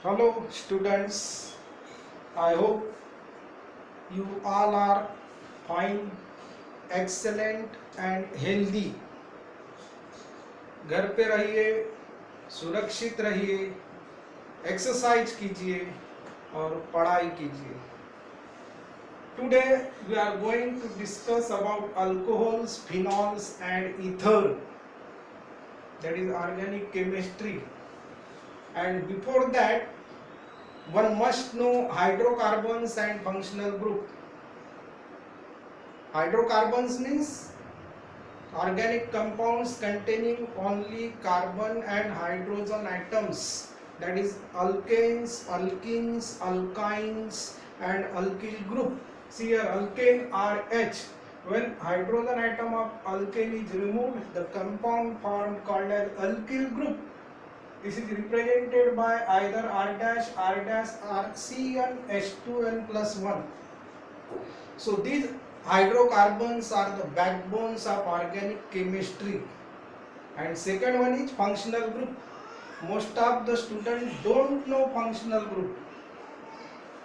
Hello students, I hope you all are fine, excellent and healthy. घर पे रहिए, सुरक्षित रहिए, एक्सरसाइज कीजिए और पढ़ाई कीजिए. Today we are going to discuss about alcohols, phenols and ether, that is organic chemistry. And before that, one must know hydrocarbons and functional group. Hydrocarbons means organic compounds containing only carbon and hydrogen atoms, that is alkanes, alkenes, alkynes and alkyl group. See here, alkane RH. When hydrogen atom of alkane is removed, the compound formed called as alkyl group. This is represented by either R dash, R, Cn, H2n plus 1. So these hydrocarbons are the backbones of organic chemistry. And second one is functional group. Most of the students don't know functional group.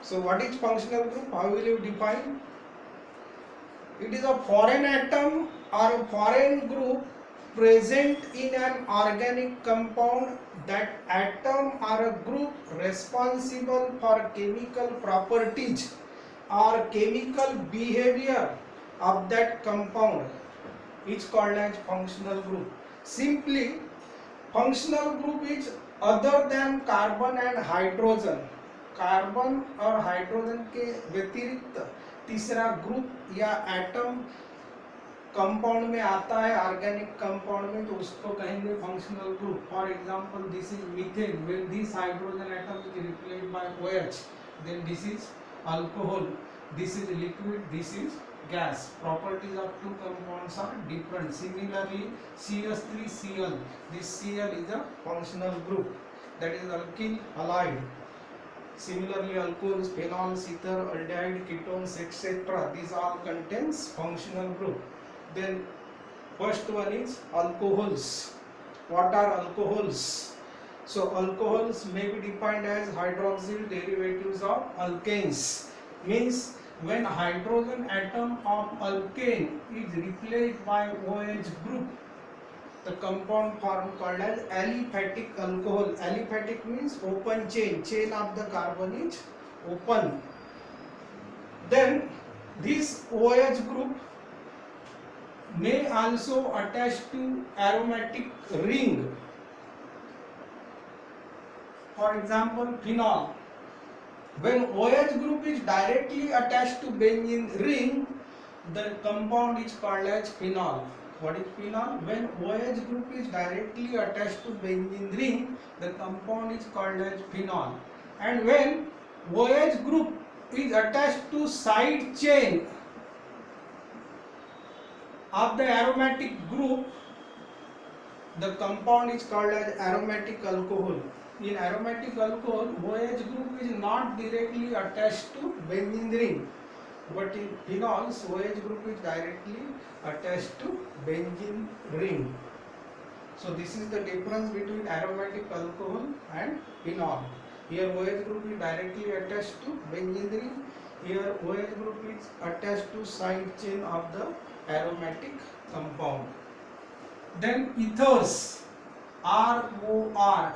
So what is functional group? How will you define? It is a foreign atom or a foreign group present in an organic compound. That atom or a group responsible for chemical properties or chemical behavior of that compound is called as functional group. Simply, functional group is other than carbon and hydrogen. Carbon और hydrogen के व्यतिरिक्त तीसरा group या atom compound में आता है organic compound में, तो उसको कहेंगे functional group. For example, this is methane. When this hydrogen atom is replaced by OH, then this is alcohol. This is liquid, this is gas. Properties of two compounds are different. Similarly, CH3Cl, this Cl is a functional group, that is alkyl halide. Similarly, alcohols, phenols, ether, aldehyde, ketones, etc. These all contains functional group. Then first one is alcohols. What are alcohols? So alcohols may be defined as hydroxyl derivatives of alkanes. Means when hydrogen atom of alkane is replaced by OH group, the compound formed called as aliphatic alcohol. Aliphatic means open chain. Chain of the carbon is open. Then this OH group may also attach to aromatic ring. For example, phenol. When OH group is directly attached to benzene ring, the compound is called as phenol. What is phenol? When OH group is directly attached to benzene ring, the compound is called as phenol. And when OH group is attached to side chain of the aromatic group, the compound is called as aromatic alcohol. In aromatic alcohol, OH group is not directly attached to benzene ring, but in phenols, OH group is directly attached to benzene ring. So this is the difference between aromatic alcohol and phenol. Here OH group is directly attached to benzene ring. Here OH group is attached to side chain of the aromatic compound. Then ethers, ROR.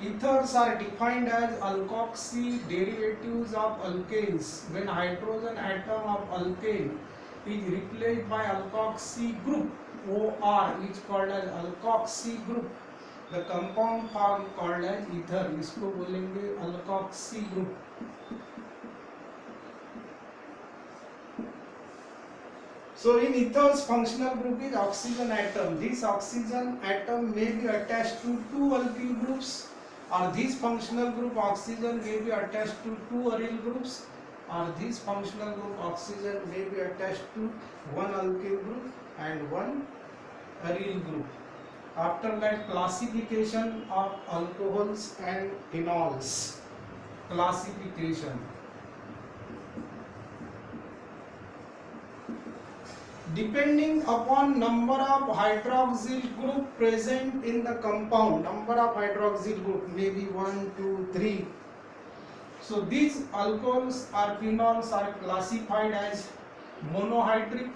Ethers are defined as alkoxy derivatives of alkanes. When hydrogen atom of alkane is replaced by alkoxy group, OR, is called as alkoxy group. The compound formed called as ether. इसको बोलेंगे alkoxy group. So in ethers, functional group is oxygen atom. This oxygen atom may be attached to two alkyl groups, or this functional group oxygen may be attached to two aryl groups, or this functional group oxygen may be attached to one alkyl group and one aryl group. After that, classification of alcohols and phenols. Classification. Depending upon number of hydroxyl group present in the compound, number of hydroxyl group may be 1, 2, 3, So these alcohols or phenols are classified as monohydric,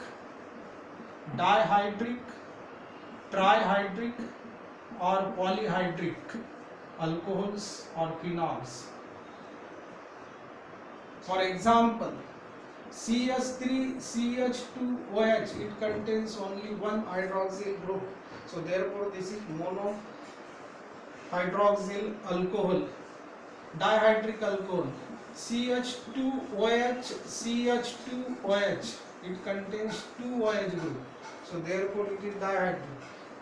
dihydric, trihydric or polyhydric alcohols or phenols. For example, CH3CH2OH, it contains only one hydroxyl group, so therefore this is monohydroxyl alcohol. Dihydric alcohol, CH2OH, CH2OH, it contains two OH group, so therefore it is dihydric.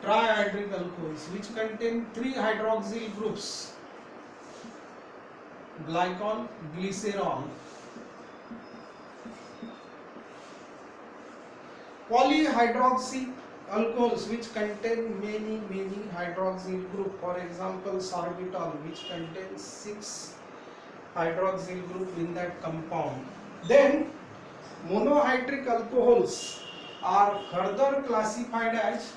Trihydric alcohols, which contain three hydroxyl groups, glycol, glycerol. Polyhydroxy alcohols, which contain many hydroxyl group, for example sorbitol, which contains 6 hydroxyl group in that compound. Then monohydric alcohols are further classified as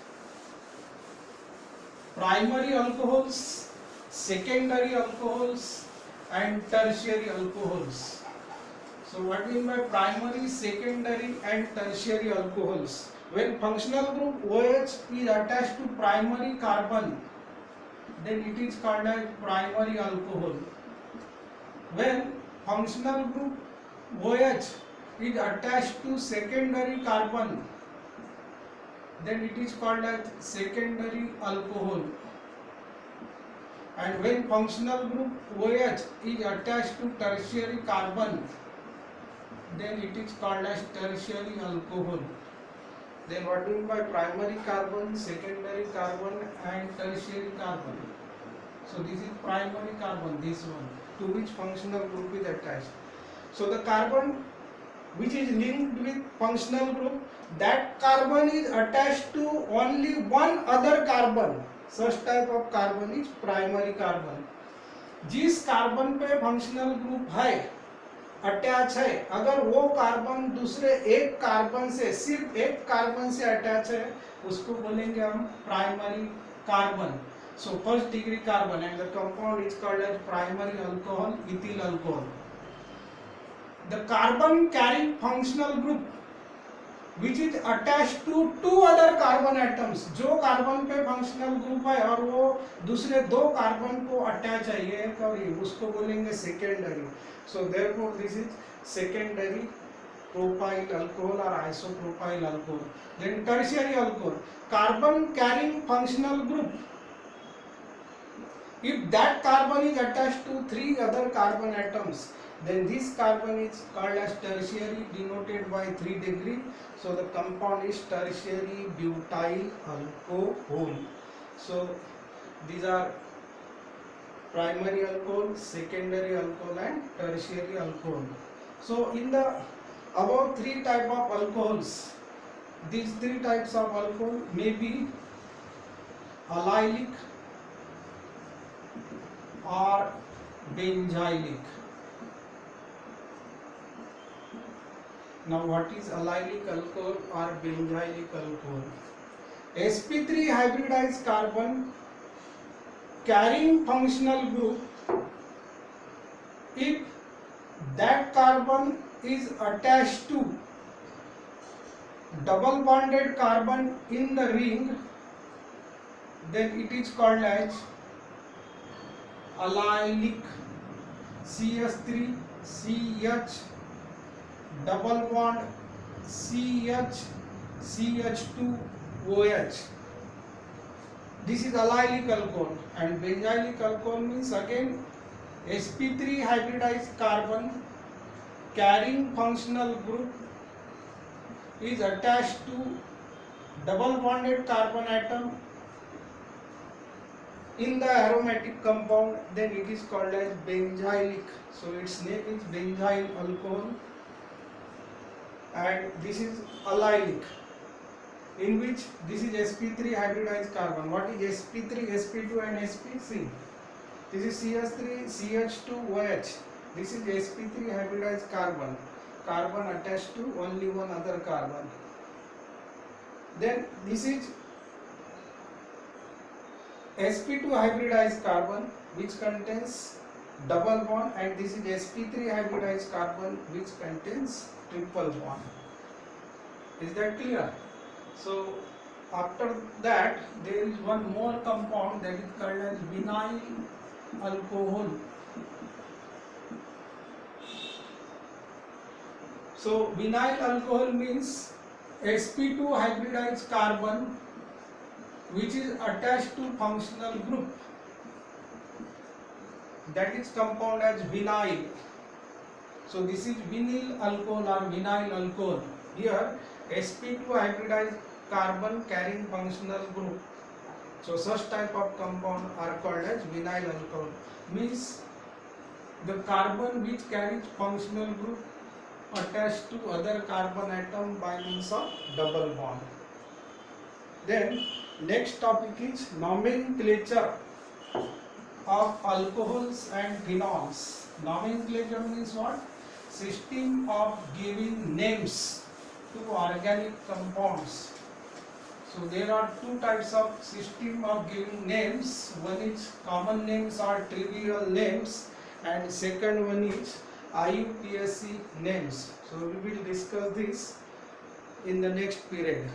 primary alcohols, secondary alcohols and tertiary alcohols. So what we mean by primary, secondary and tertiary alcohols? When functional group OH is attached to primary carbon, then it is called as primary alcohol. When functional group OH is attached to secondary carbon, then it is called as secondary alcohol. And when functional group OH is attached to tertiary carbon, then it is called as tertiary alcohol. Then what do you mean by primary carbon, secondary carbon and tertiary carbon? So this is primary carbon, this one, to which functional group is attached. So the carbon which is linked with functional group, that carbon is attached to only one other carbon. Such type of carbon is primary carbon. जिस carbon पे functional group है, attach है, अगर वो carbon दूसरे एक carbon से, सिर्फ एक कार्बन से अटैच है, उसको बोलेंगे हम primary carbon. So first degree carbon and the compound is called as primary alcohol, ethyl alcohol. The carbon carrying functional group which is attached to two other carbon atoms, जो carbon पे functional group है और वो दूसरे दो carbon को attach है, ये और ये, उसको बोलेंगे secondary. So therefore this is secondary propyl alcohol और isopropyl alcohol. Then tertiary alcohol, carbon carrying functional group, if that carbon is attached to three other carbon atoms, then this carbon is called as tertiary, denoted by 3 degree. So the compound is tertiary butyl alcohol. So these are primary alcohol, secondary alcohol and tertiary alcohol. So in the above three type of alcohols, these three types of alcohol may be allylic or benzylic. Now what is allylic alcohol or benzylic alcohol? sp3 hybridized carbon carrying functional group, if that carbon is attached to double bonded carbon in the ring, then it is called as allylic. CH3 CH double bond CH CH2 OH, this is allylic alcohol. And benzylic alcohol means again sp3 hybridized carbon carrying functional group is attached to double bonded carbon atom in the aromatic compound, then it is called as benzylic. So its name is benzyl alcohol. And this is allylic, in which this is sp3 hybridized carbon. What is sp3, sp2 and sp3? This is CH3 CH2OH. This is sp3 hybridized carbon, carbon attached to only one other carbon. Then this is sp2 hybridized carbon, which contains double bond, and this is sp3 hybridized carbon which contains triple bond. Is that clear? So after that there is one more compound that is called as vinyl alcohol. So vinyl alcohol means sp2 hybridized carbon which is attached to functional group, that is compound as vinyl. So this is vinyl alcohol or vinyl alcohol. Here sp2 hybridized carbon carrying functional group. So such type of compound are called as vinyl alcohol. Means the carbon which carries functional group attached to other carbon atom by means of double bond. Then next topic is nomenclature of alcohols and phenols. Nomenclature means what? System of giving names to organic compounds. So there are two types of system of giving names. One is common names or trivial names, and second one is IUPAC names. So we will discuss this in the next period.